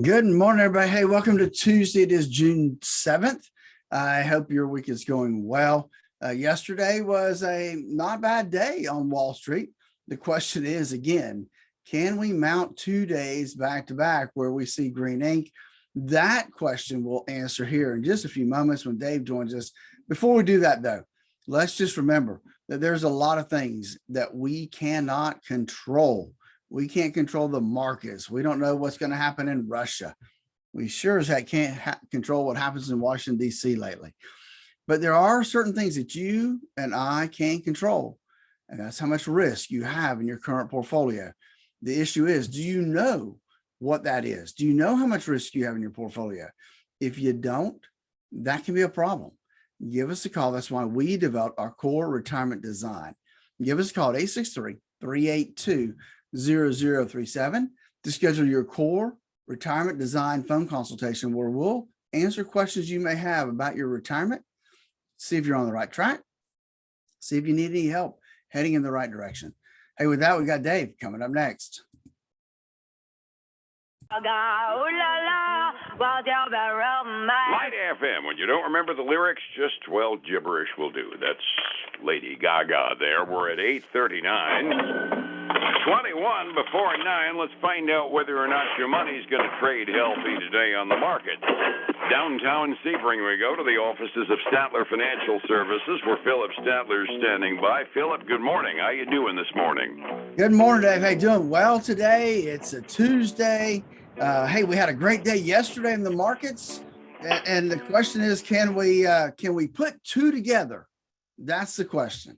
Good morning, everybody. Hey, welcome to Tuesday. It is June 7th. I hope your week is going well. Yesterday was a not bad day on Wall Street. The question is, again, can we mount 2 days back to back where we see green ink? That question we'll answer here in just a few moments when Dave joins us. Before we do that, though, let's just remember that there's a lot of things that we cannot control. We can't control the markets. We don't know what's going to happen in Russia. We sure as heck can't control what happens in Washington, D.C. lately. But there are certain things that you and I can control, and that's how much risk you have in your current portfolio. The issue is, do you know what that is? Do you know how much risk you have in your portfolio? If you don't, that can be a problem. Give us a call. That's why we developed our core retirement design. Give us a call at 863-382-0037 to schedule your core retirement design phone consultation, where we'll answer questions you may have about your retirement, see if you're on the right track, see if you need any help heading in the right direction. Hey, with that, we got Dave coming up next. Light FM. When you don't remember the lyrics, just, well, gibberish will do. That's Lady Gaga there. We're at 8:39. 21 before 9. Let's find out whether or not your money's going to trade healthy today on the market. Downtown Sebring we go to the offices of Statler Financial Services, where Phillip Statler's standing by. Phillip, good morning. How you doing this morning? Good morning, Dave. Hey, doing well today. It's a Tuesday. Hey, we had a great day yesterday in the markets, and the question is, can we put two together? That's the question.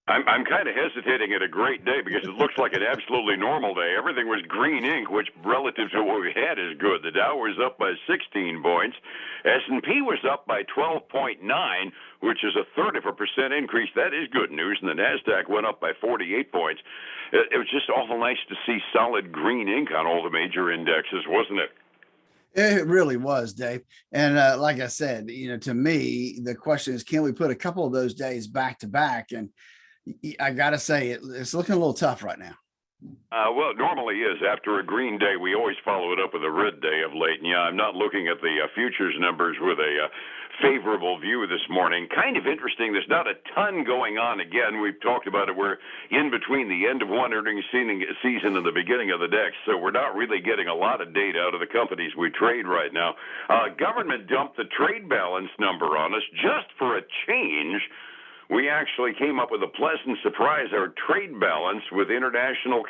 I'm kind of hesitating at a great day because it looks like an absolutely normal day. Everything was green ink, which relative to what we had is good. The Dow was up by 16 points. S&P was up by 12.9, which is a third of a percent increase. That is good news. And the NASDAQ went up by 48 points. It was just awful nice to see solid green ink on all the major indexes, wasn't it? It really was, Dave. And like I said, to me, the question is, can we put a couple of those days back to back? And I got to say, it's looking a little tough right now. Well, it normally is. After a green day, we always follow it up with a red day of late. And yeah, I'm not looking at the futures numbers with a favorable view this morning. Kind of interesting. There's not a ton going on. Again, we've talked about it. We're in between the end of one earnings season and the beginning of the next, so we're not really getting a lot of data out of the companies we trade right now. Government dumped the trade balance number on us just for a change. We actually came up with a pleasant surprise. Our trade balance with the international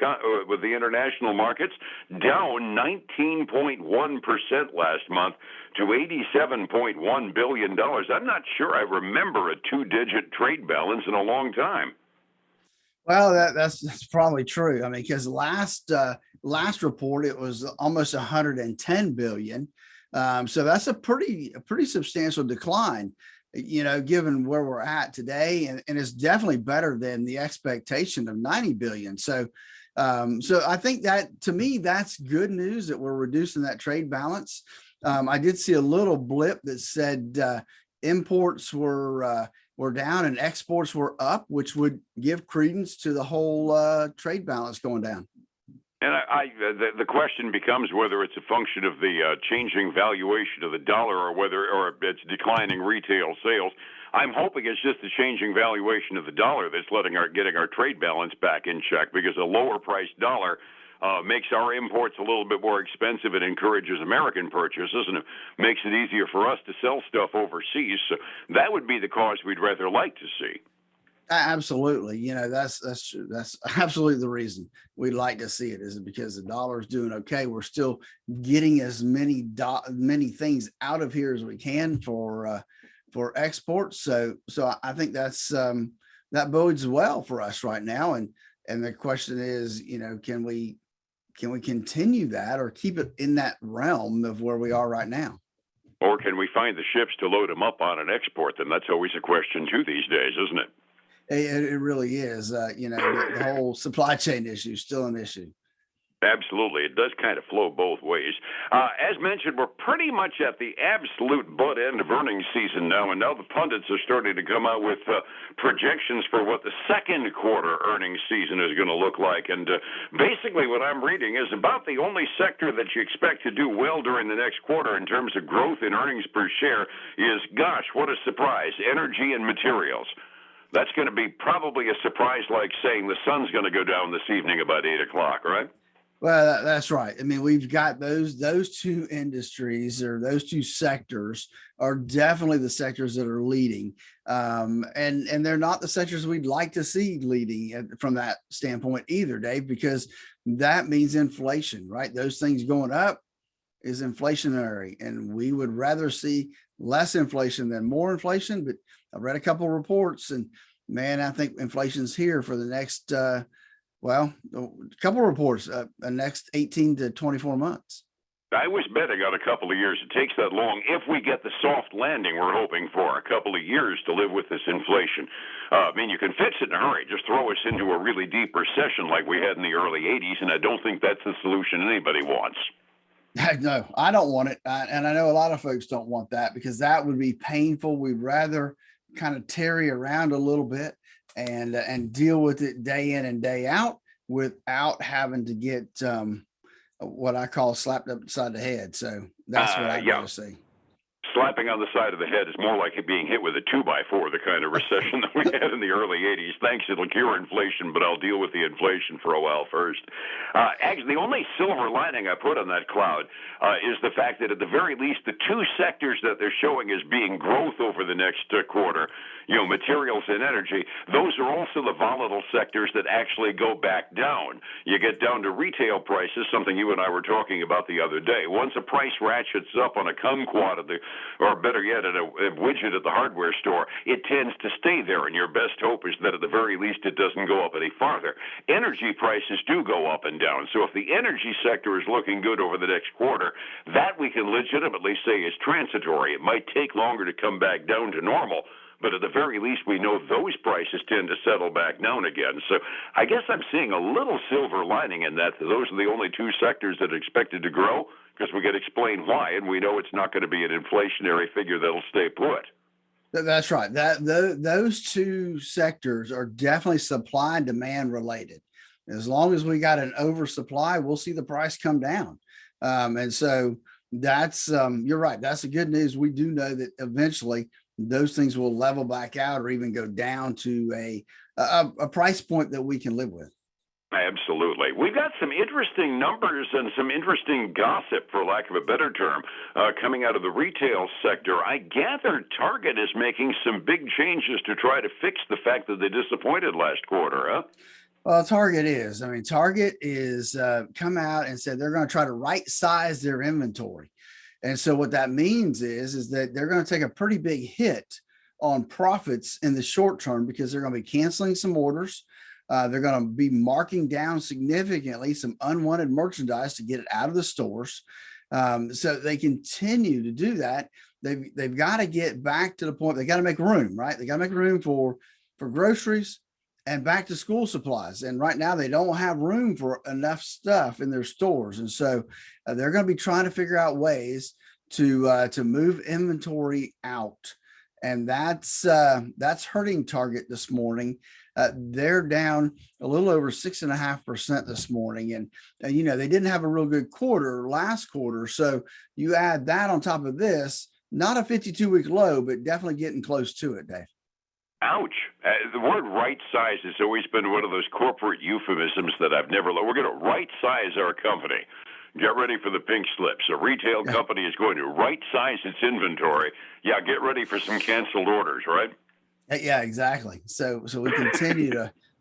markets down 19.1% last month to $87.1 billion. I'm not sure I remember a two-digit trade balance in a long time. Well, that's probably true. I mean, because last report it was almost 110 billion. So that's a pretty substantial decline, given where we're at today, and it's definitely better than the expectation of 90 billion. So I think that, to me, that's good news that we're reducing that trade balance. I did see a little blip that said imports were down and exports were up, which would give credence to the whole trade balance going down. And the question becomes whether it's a function of the changing valuation of the dollar or it's declining retail sales. I'm hoping it's just the changing valuation of the dollar that's getting our trade balance back in check, because a lower priced dollar makes our imports a little bit more expensive and encourages American purchases, and it makes it easier for us to sell stuff overseas. So that would be the cause we'd rather like to see. Absolutely. That's absolutely the reason we'd like to see it, is because the dollar is doing okay. We're still getting as many things out of here as we can for exports. So I think that bodes well for us right now. And the question is, can we continue that or keep it in that realm of where we are right now? Or can we find the ships to load them up on and export them? That's always a question too these days, isn't it? It really is. The whole supply chain issue is still an issue. Absolutely. It does kind of flow both ways. As mentioned, we're pretty much at the absolute butt end of earnings season now, and now the pundits are starting to come out with projections for what the second quarter earnings season is going to look like. And basically what I'm reading is about the only sector that you expect to do well during the next quarter in terms of growth in earnings per share is, gosh, what a surprise, energy and materials. That's going to be probably a surprise like saying the sun's going to go down this evening about 8 o'clock, right? Well, that's right. I mean, we've got those two industries, or those two sectors are definitely the sectors that are leading. And they're not the sectors we'd like to see leading from that standpoint either, Dave, because that means inflation, right? Those things going up is inflationary, and we would rather see less inflation than more inflation. But I read a couple of reports, and man, I think inflation's here for the next well, a couple of reports, the next 18 to 24 months. I was betting on a couple of years. It takes that long if we get the soft landing we're hoping for, a couple of years to live with this inflation. I mean, you can fix it in a hurry. Just throw us into a really deep recession like we had in the early 80s, and I don't think that's the solution anybody wants. No, I don't want it. And I know a lot of folks don't want that, because that would be painful. We'd rather kind of tarry around a little bit and deal with it day in and day out without having to get what I call slapped upside the head. So that's what I'd rather see. Slapping on the side of the head is more like it being hit with a 2x4, the kind of recession that we had in the early 80s. Thanks, it'll cure inflation, but I'll deal with the inflation for a while first. Actually, the only silver lining I put on that cloud is the fact that at the very least, the two sectors that they're showing as being growth over the next quarter, materials and energy, those are also the volatile sectors that actually go back down. You get down to retail prices, something you and I were talking about the other day. Once a price ratchets up on a kumquat or better yet, at a widget at the hardware store, it tends to stay there, and your best hope is that at the very least it doesn't go up any farther. Energy prices do go up and down, so if the energy sector is looking good over the next quarter, that we can legitimately say is transitory. It might take longer to come back down to normal, but at the very least, we know those prices tend to settle back down again. So I guess I'm seeing a little silver lining in that. Those are the only two sectors that are expected to grow, because we can explain why, and we know it's not going to be an inflationary figure that'll stay put. That's right. Those two sectors are definitely supply and demand related. As long as we got an oversupply, we'll see the price come down. And so that's you're right. That's the good news. We do know that eventually those things will level back out, or even go down to a price point that we can live with. Absolutely. We've got some interesting numbers and some interesting gossip, for lack of a better term, coming out of the retail sector. I gather Target is making some big changes to try to fix the fact that they disappointed last quarter, huh? Well, Target is. I mean, Target is come out and said they're going to try to right size their inventory. And so what that means is that they're going to take a pretty big hit on profits in the short term, because they're going to be canceling some orders. They're going to be marking down significantly some unwanted merchandise to get it out of the stores. So they continue to do that. They've got to get back to the point. They got to make room, right? They got to make room for groceries and back to school supplies. And right now they don't have room for enough stuff in their stores. And so they're going to be trying to figure out ways to move inventory out. And that's hurting Target this morning. They're down a little over 6.5% this morning. And they didn't have a real good quarter last quarter. So you add that on top of this, not a 52-week low, but definitely getting close to it, Dave. Ouch. The word right size has always been one of those corporate euphemisms that I've never loved. We're going to right size our company. Get ready for the pink slips. A retail company is going to right size its inventory. Yeah, get ready for some canceled orders, right? Yeah, exactly. So we continue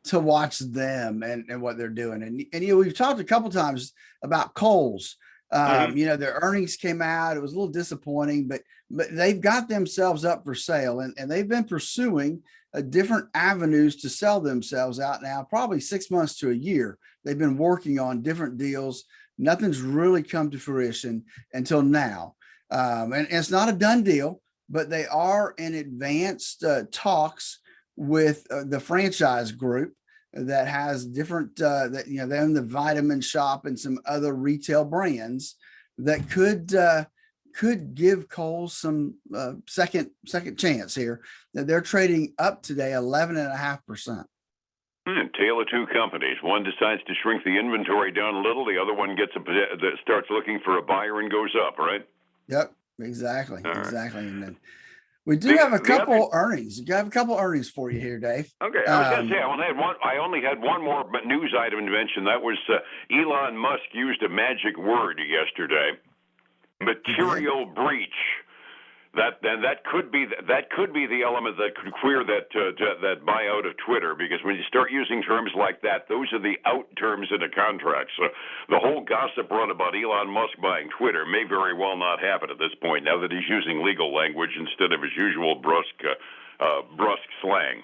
to watch them and what they're doing. And we've talked a couple times about Kohl's. Their earnings came out. It was a little disappointing, but they've got themselves up for sale, and they've been pursuing different avenues to sell themselves out now, probably 6 months to a year. They've been working on different deals. Nothing's really come to fruition until now. And it's not a done deal, but they are in advanced talks with the franchise group that has different, that, they own the Vitamin Shop and some other retail brands that could give Kohl's some second chance here. That they're trading up today 11.5%. Tale of two companies. One decides to shrink the inventory down a little. The other one starts looking for a buyer and goes up, right? Yep, exactly. All right. Exactly. And then we do have a couple earnings. You have a couple earnings for you here, Dave. Okay, I was going to say I only had one more news item to mention. That was Elon Musk used a magic word yesterday: material breach. That could be the element that could clear that buyout of Twitter, because when you start using terms like that, those are the out terms in a contract. So the whole gossip run about Elon Musk buying Twitter may very well not happen at this point, now that he's using legal language instead of his usual brusque slang.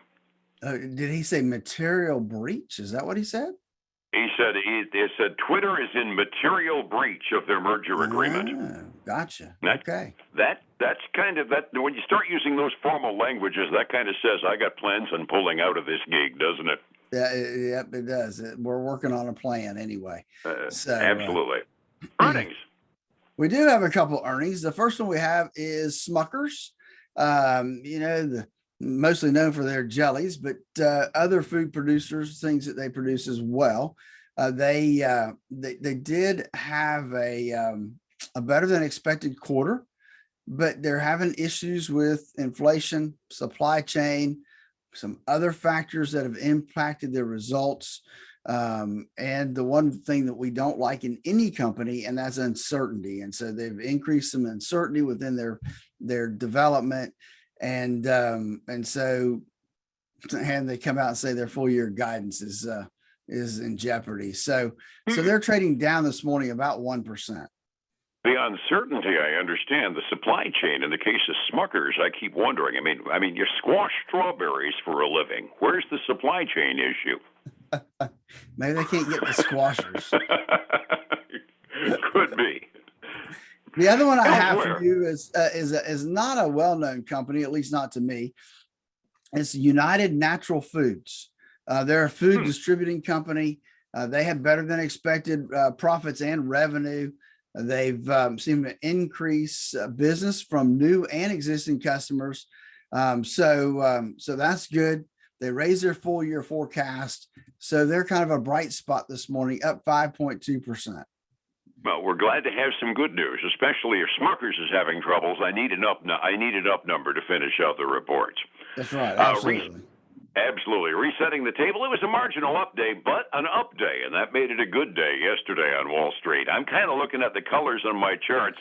Did he say material breach? Is that what he said? He said Twitter is in material breach of their merger agreement. Gotcha. Okay. That's kind of that. When you start using those formal languages, that kind of says I got plans on pulling out of this gig, doesn't it? Yeah. Yep. It does. We're working on a plan anyway. Absolutely. Earnings. We do have a couple earnings. The first one we have is Smucker's. Mostly known for their jellies, but other food producers, things that they produce as well. They did have a better than expected quarter, but they're having issues with inflation, supply chain, some other factors that have impacted their results. And the one thing that we don't like in any company, and that's uncertainty. And so they've increased some uncertainty within their development. And so they come out and say their full year guidance is in jeopardy. So they're trading down this morning about 1%. The uncertainty, I understand. The supply chain, in the case of Smucker's, I keep wondering. I mean, you squash strawberries for a living. Where's the supply chain issue? Maybe they can't get the squashers. Could be. The other one I have for you is not a well-known company, at least not to me. It's United Natural Foods. They're a food distributing company. They had better than expected profits and revenue. They've seemed to increase business from new and existing customers. So that's good. They raised their full year forecast. So they're kind of a bright spot this morning, up 5.2%. Well, we're glad to have some good news, especially if Smucker's is having troubles. I need an up number to finish out the reports. That's right. Absolutely. Absolutely. Resetting the table. It was a marginal up day, but an up day, and that made it a good day yesterday on Wall Street. I'm kind of looking at the colors on my charts.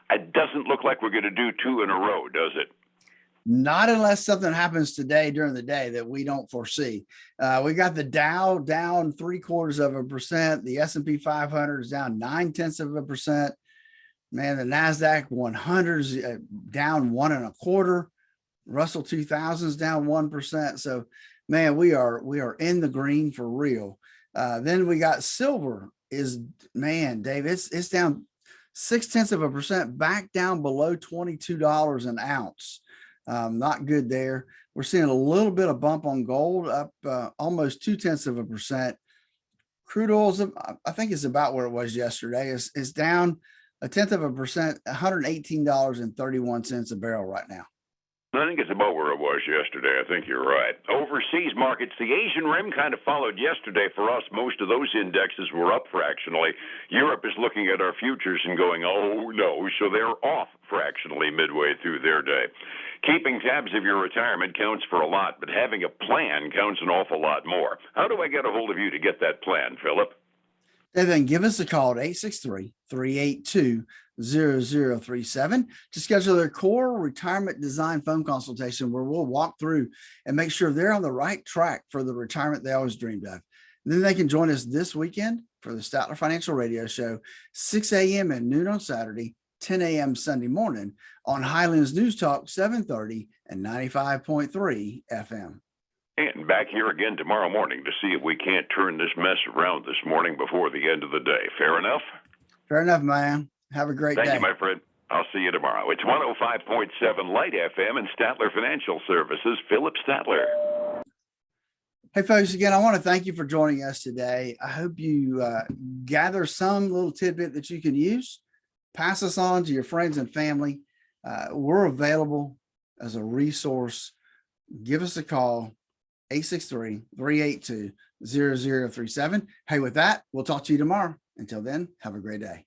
It doesn't look like we're going to do two in a row, does it? Not unless something happens today during the day that we don't foresee. We got the Dow down 0.75%. The S&P 500 is down 0.9%. Man, the NASDAQ 100 is down 1.25%. Russell 2000 is down 1%. So, man, we are in the green for real. Then we got silver Dave, it's down 0.6%, back down below $22 an ounce. Not good there. We're seeing a little bit of bump on gold, up almost 0.2%. Crude oil's, I think, is about where it was yesterday. It's down 0.1%, $118.31 a barrel right now. I think it's about where it was yesterday. I think you're right. Overseas markets, the Asian rim kind of followed yesterday for us. Most of those indexes were up fractionally. Europe is looking at our futures and going, oh, no. So they're off fractionally midway through their day. Keeping tabs of your retirement counts for a lot, but having a plan counts an awful lot more. How do I get a hold of you to get that plan, Phillip? And then give us a call at 863-382-0037 to schedule their core retirement design phone consultation, where we'll walk through and make sure they're on the right track for the retirement they always dreamed of. And then they can join us this weekend for the Statler Financial Radio Show, 6 a.m. and noon on Saturday, 10 a.m. Sunday morning on Highlands News Talk 730 and 95.3 FM. And back here again tomorrow morning to see if we can't turn this mess around this morning before the end of the day. Fair enough? Fair enough, man. Have a great day. Thank you, my friend. I'll see you tomorrow. It's 105.7 Light FM and Statler Financial Services, Phillip Statler. Hey, folks, again, I want to thank you for joining us today. I hope you gather some little tidbit that you can use, pass us on to your friends and family. We're available as a resource. Give us a call, 863-382-0037. Hey, with that, we'll talk to you tomorrow. Until then, have a great day.